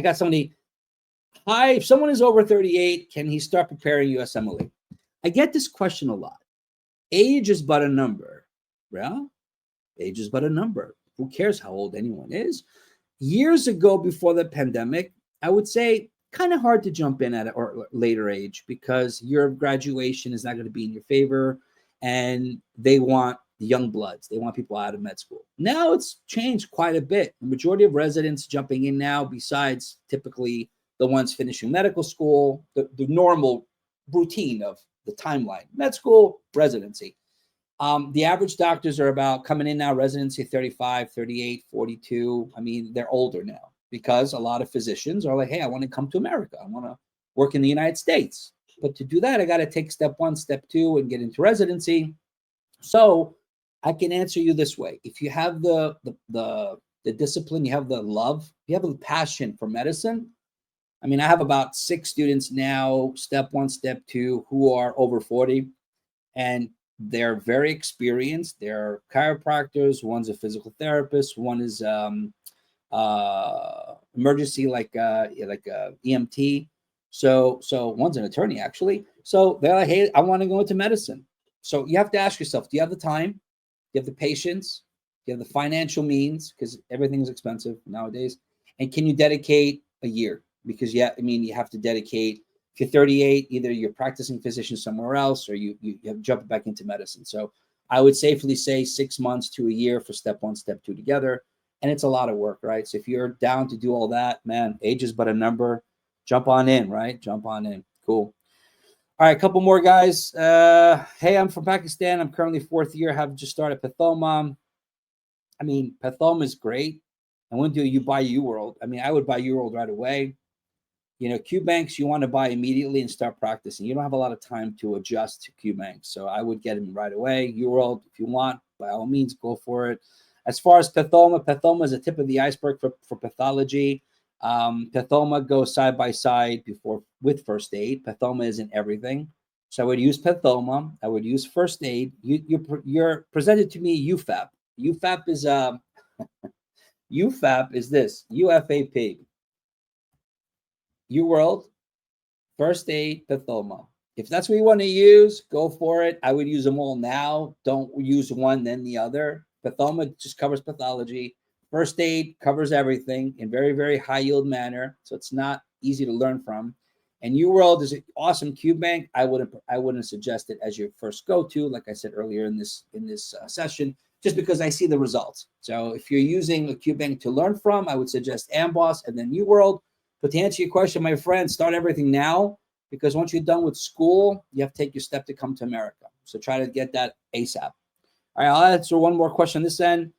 I got somebody, hi, if someone is over 38, can he start preparing USMLE? I get this question a lot. Age is but a number. Well, age is but a number. Who cares how old anyone is? Years ago, before the pandemic, I would say kind of hard to jump in at a or later age because your graduation is not going to be in your favor, and they want young bloods. They want people out of med school. Now it's changed quite a bit. The majority of residents jumping in now, besides typically the ones finishing medical school, the normal routine of the timeline, med school, residency. The average doctors are about coming in now, residency 35, 38, 42. I mean, they're older now because a lot of physicians are like, hey, I want to come to America. I want to work in the United States. But to do that, I got to take step 1, step 2, and get into residency. So I can answer you this way. If you have the discipline, you have the love, you have the passion for medicine. I mean, I have about 6 students now, step 1, step 2, who are over 40. And they're very experienced. They're chiropractors. One's a physical therapist. One is emergency, like EMT. So one's an attorney, actually. So they're like, hey, I want to go into medicine. So you have to ask yourself, do you have the time? Do you have the patience? Do you have the financial means? Because everything's expensive nowadays. And can you dedicate a year? Because you have to dedicate. If you're 38, either you're practicing physician somewhere else or you have jumped back into medicine. So I would safely say 6 months to a year for step 1, step 2 together. And it's a lot of work, right? So if you're down to do all that, man, age is but a number. Jump on in, right? Jump on in. Cool. All right, a couple more guys. Hey, I'm from Pakistan. I'm currently 4th year. Have just started pathoma. I mean, pathoma is great. And when do you buy UWorld? I mean, I would buy UWorld right away. You know, Qbanks you want to buy immediately and start practicing. You don't have a lot of time to adjust to Qbanks. So I would get them right away. UWorld, if you want, by all means, go for it. As far as pathoma is a tip of the iceberg for pathology. Pathoma goes side by side with first aid. Pathoma isn't everything. So I would use pathoma. I would use first aid. You're presented to me UFAP. UFAP is UFAP is this, UFAP. UWorld, first aid, pathoma. If that's what you want to use, go for it. I would use them all now. Don't use one, then the other. Pathoma just covers pathology. First aid covers everything in very, very high yield manner. So it's not easy to learn from. And UWorld is an awesome Qbank. I wouldn't suggest it as your first go-to, like I said earlier in this session, just because I see the results. So if you're using a Qbank to learn from, I would suggest AMBOSS and then UWorld. But to answer your question, my friend, start everything now, because once you're done with school, you have to take your step to come to America. So try to get that ASAP. All right, I'll answer one more question on this end.